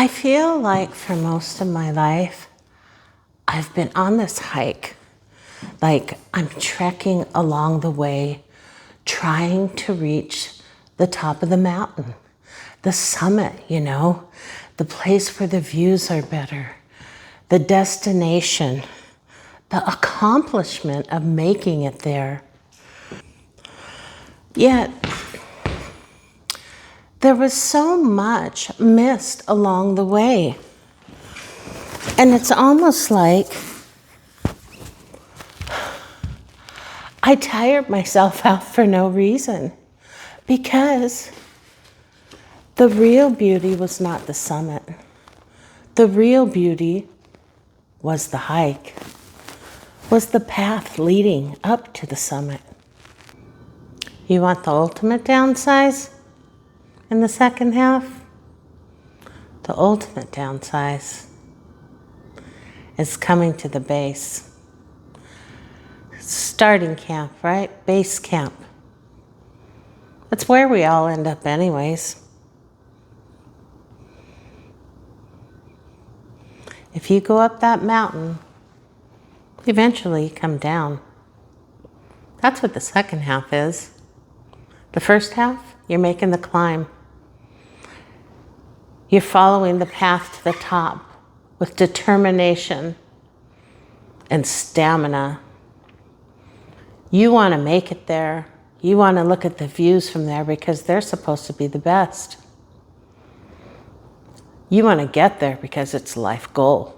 I feel like for most of my life, I've been on this hike. Like I'm trekking along the way, trying to reach the top of the mountain, the summit, you know, the place where the views are better, the destination, the accomplishment of making it there. Yet, there was so much missed along the way. And it's almost like I tired myself out for no reason, because the real beauty was not the summit. The real beauty was the hike, was the path leading up to the summit. You want the ultimate downsize in the second half? The ultimate downsize is coming to the base. Starting camp, right? Base camp. That's where we all end up anyways. If you go up that mountain, eventually you come down. That's what the second half is. The first half, you're making the climb. You're following the path to the top with determination and stamina. You want to make it there. You want to look at the views from there because they're supposed to be the best. You want to get there because it's a life goal.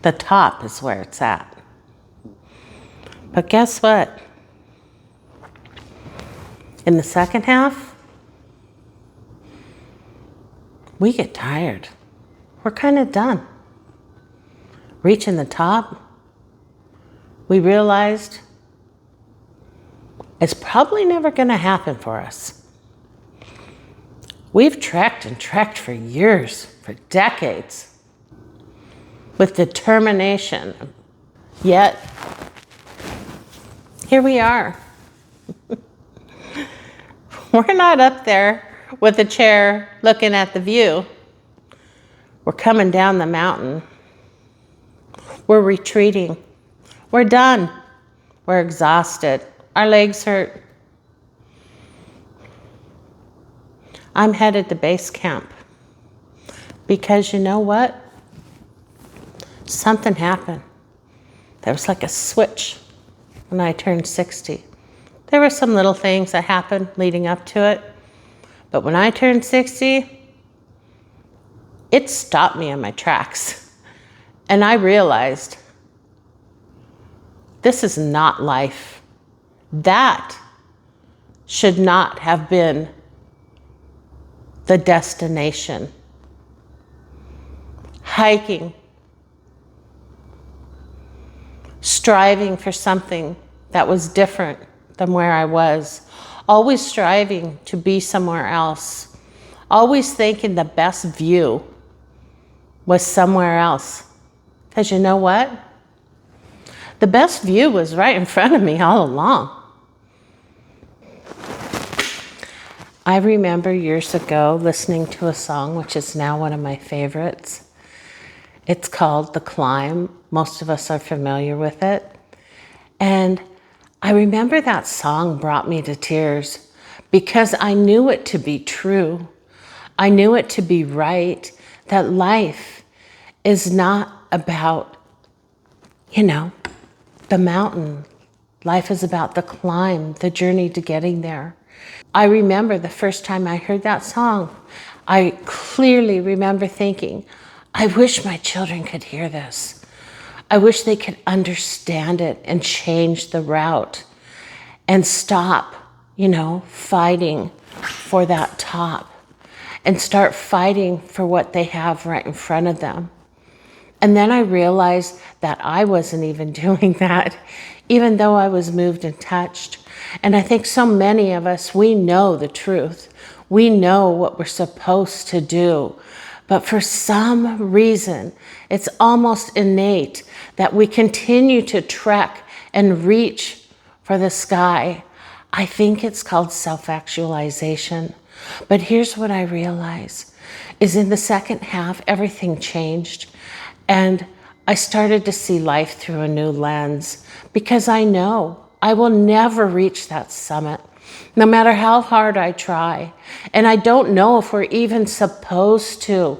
The top is where it's at. But guess what? In the second half, we get tired. We're kind of done. Reaching the top, we realized it's probably never going to happen for us. We've trekked and trekked for years, for decades, with determination. Yet, here we are. We're not up there with a chair looking at the view. We're coming down the mountain. We're retreating. We're done. We're exhausted. Our legs hurt. I'm headed to base camp because you know what? Something happened. There was like a switch when I turned 60. There were some little things that happened leading up to it. But when I turned 60, it stopped me in my tracks. And I realized this is not life. That should not have been the destination. Hiking, striving for something that was different than where I was, always striving to be somewhere else, always thinking the best view was somewhere else. Because you know what? The best view was right in front of me all along. I remember years ago listening to a song, which is now one of my favorites. It's called The Climb. Most of us are familiar with it. And I remember that song brought me to tears because I knew it to be true. I knew it to be right, that life is not about, the mountain. Life is about the climb, the journey to getting there. I remember the first time I heard that song, I clearly remember thinking, I wish my children could hear this. I wish they could understand it and change the route and stop, fighting for that top and start fighting for what they have right in front of them. And then I realized that I wasn't even doing that, even though I was moved and touched. And I think so many of us, we know the truth. We know what we're supposed to do. But for some reason, it's almost innate that we continue to trek and reach for the sky. I think it's called self-actualization. But here's what I realize is in the second half, everything changed. And I started to see life through a new lens because I know I will never reach that summit, no matter how hard I try. And I don't know if we're even supposed to.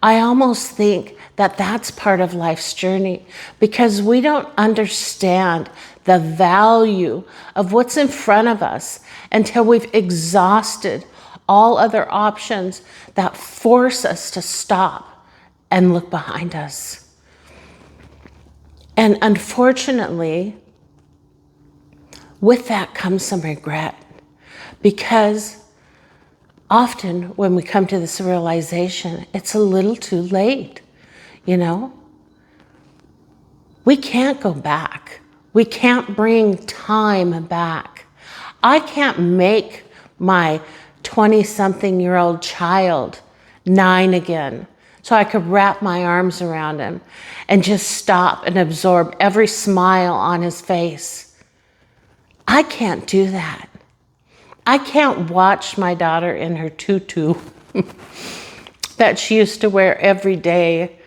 I almost think that that's part of life's journey because we don't understand the value of what's in front of us until we've exhausted all other options that force us to stop and look behind us. And unfortunately, with that comes some regret, because often when we come to this realization, it's a little too late, you know? We can't go back. We can't bring time back. I can't make my 20-something-year-old child 9 again so I could wrap my arms around him and just stop and absorb every smile on his face. I can't do that. I can't watch my daughter in her tutu that she used to wear every day.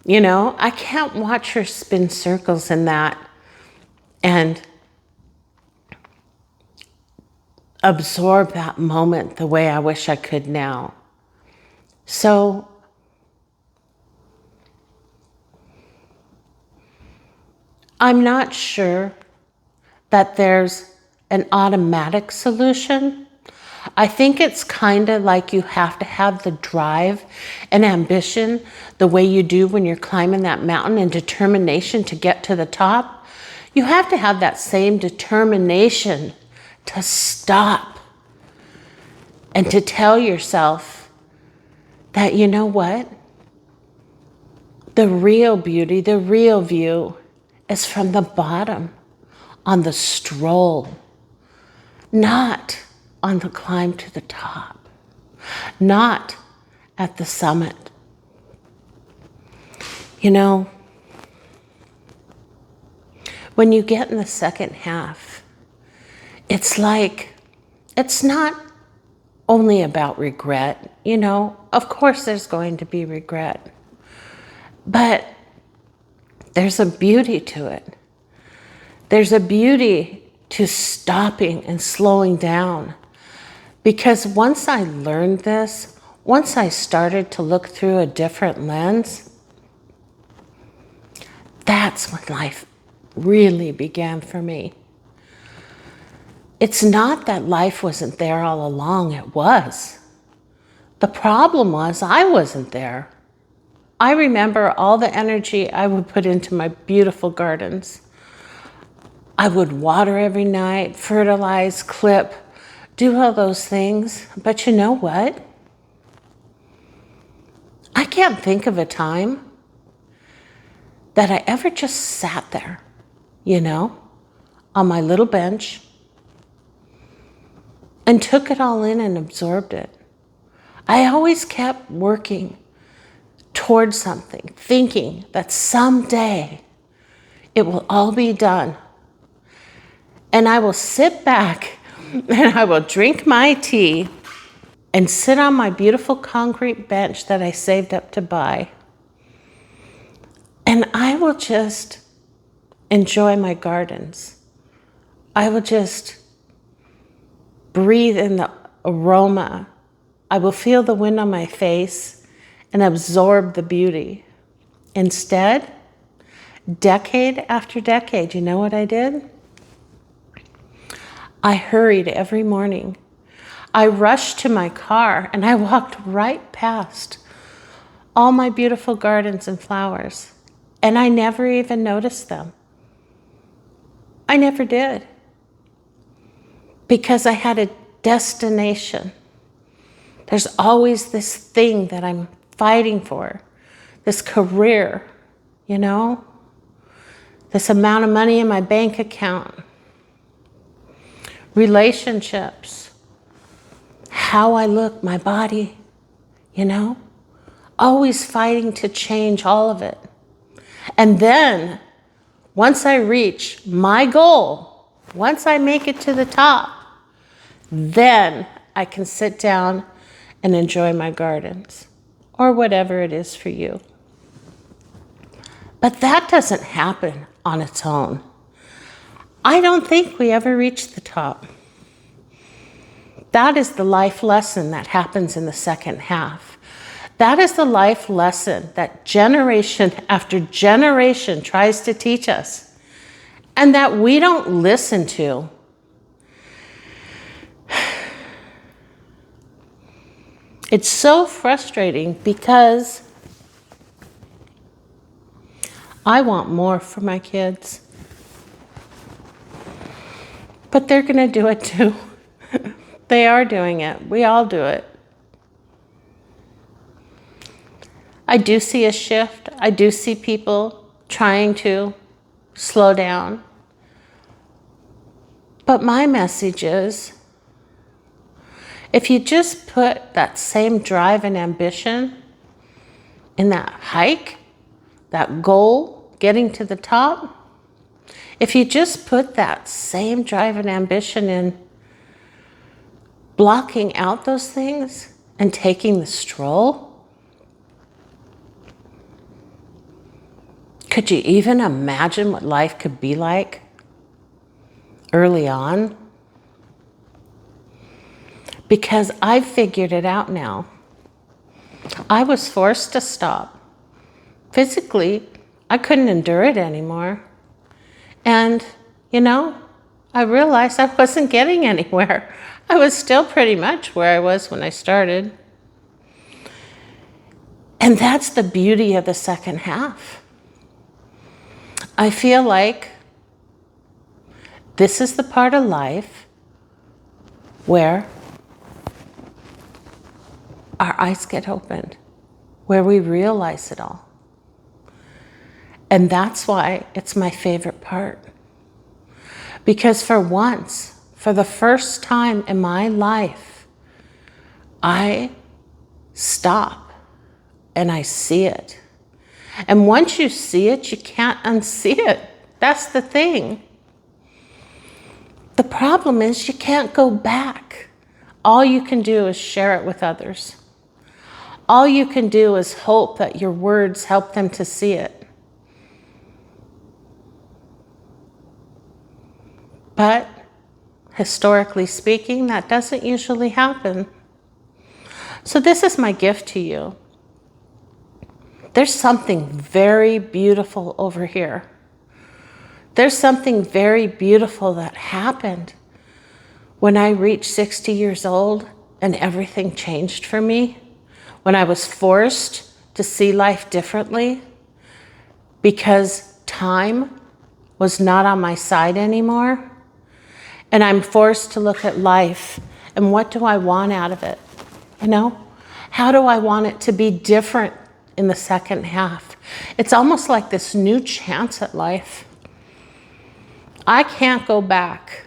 You know, I can't watch her spin circles in that and absorb that moment the way I wish I could now. So I'm not sure that there's an automatic solution. I think it's kind of like you have to have the drive and ambition the way you do when you're climbing that mountain, and determination to get to the top. You have to have that same determination to stop and to tell yourself that, you know what? The real beauty, the real view is from the bottom, on the stroll, not on the climb to the top, not at the summit. You know, when you get in the second half, it's like, it's not only about regret. You know, of course there's going to be regret, but there's a beauty to it. There's a beauty to stopping and slowing down. Because once I learned this, once I started to look through a different lens, that's when life really began for me. It's not that life wasn't there all along, it was. The problem was I wasn't there. I remember all the energy I would put into my beautiful gardens. I would water every night, fertilize, clip, do all those things. But you know what? I can't think of a time that I ever just sat there, you know, on my little bench and took it all in and absorbed it. I always kept working towards something, thinking that someday it will all be done. And I will sit back and I will drink my tea and sit on my beautiful concrete bench that I saved up to buy. And I will just enjoy my gardens. I will just breathe in the aroma. I will feel the wind on my face and absorb the beauty. Instead, decade after decade, you know what I did? I hurried every morning. I rushed to my car and I walked right past all my beautiful gardens and flowers. And I never even noticed them. I never did. Because I had a destination. There's always this thing that I'm fighting for, this career, you know, this amount of money in my bank account, relationships, how I look, my body, you know, always fighting to change all of it. And then once I reach my goal, once I make it to the top, then I can sit down and enjoy my gardens, or whatever it is for you. But that doesn't happen on its own. I don't think we ever reach the top. That is the life lesson that happens in the second half. That is the life lesson that generation after generation tries to teach us, and that we don't listen to. It's so frustrating because I want more for my kids, but they're going to do it too. They are doing it. We all do it. I do see a shift. I do see people trying to slow down. But my message is, if you just put that same drive and ambition in that hike, that goal, getting to the top, if you just put that same drive and ambition in blocking out those things and taking the stroll, could you even imagine what life could be like early on? Because I've figured it out now. I was forced to stop. Physically, I couldn't endure it anymore. And, I realized I wasn't getting anywhere. I was still pretty much where I was when I started. And that's the beauty of the second half. I feel like this is the part of life where our eyes get opened, where we realize it all. And that's why it's my favorite part. Because for once, for the first time in my life, I stop and I see it. And once you see it, you can't unsee it. That's the thing. The problem is you can't go back. All you can do is share it with others. All you can do is hope that your words help them to see it. But historically speaking, that doesn't usually happen. So this is my gift to you. There's something very beautiful over here. There's something very beautiful that happened when I reached 60 years old and everything changed for me. When I was forced to see life differently because time was not on my side anymore. And I'm forced to look at life and what do I want out of it? How do I want it to be different in the second half? It's almost like this new chance at life. I can't go back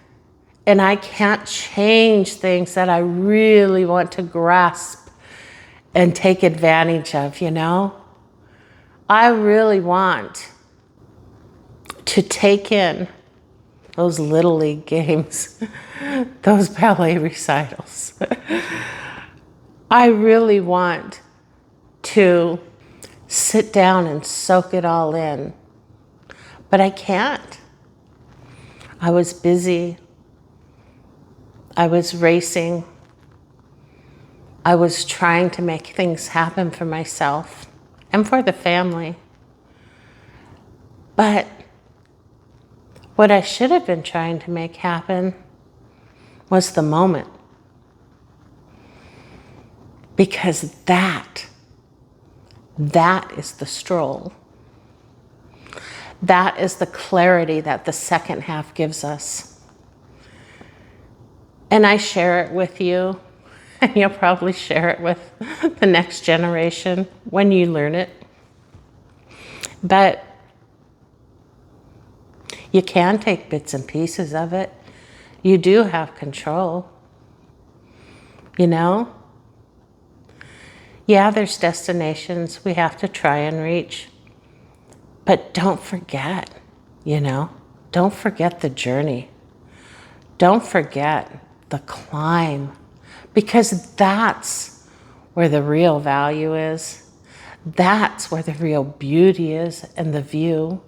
and I can't change things that I really want to grasp and take advantage of, I really want to take in those Little League games, those ballet recitals. I really want to sit down and soak it all in, but I can't. I was busy. I was racing. I was trying to make things happen for myself and for the family. But what I should have been trying to make happen was the moment. Because that is the stroll. That is the clarity that the second half gives us. And I share it with you, and you'll probably share it with the next generation when you learn it. But you can take bits and pieces of it. You do have control. Yeah, there's destinations we have to try and reach. But don't forget, don't forget the journey. Don't forget the climb. because that's where the real value is. That's where the real beauty is, and the view.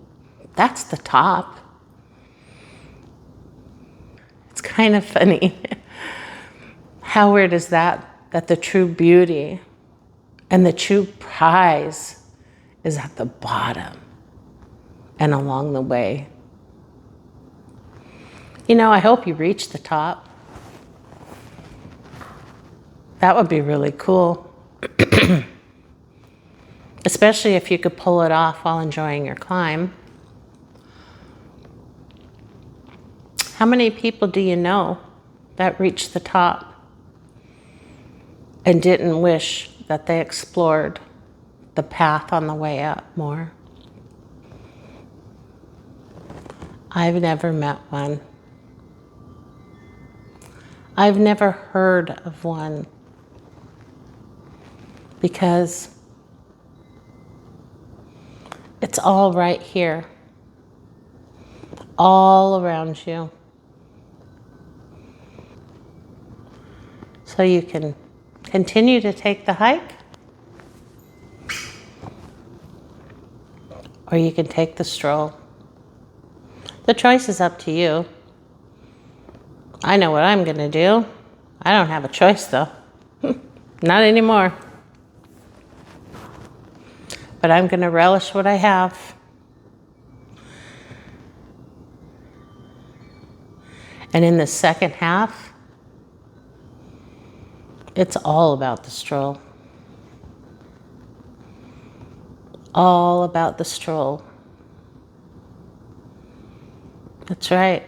That's the top. It's kind of funny. How weird is that? That the true beauty and the true prize is at the bottom and along the way. You know, I hope you reach the top. That would be really cool. Especially if you could pull it off while enjoying your climb. How many people do you know that reached the top and didn't wish that they explored the path on the way up more? I've never met one. I've never heard of one, because it's all right here, all around you. So you can continue to take the hike, or you can take the stroll. The choice is up to you. I know what I'm going to do. I don't have a choice, though. Not anymore. But I'm going to relish what I have. And in the second half, it's all about the stroll. All about the stroll. That's right.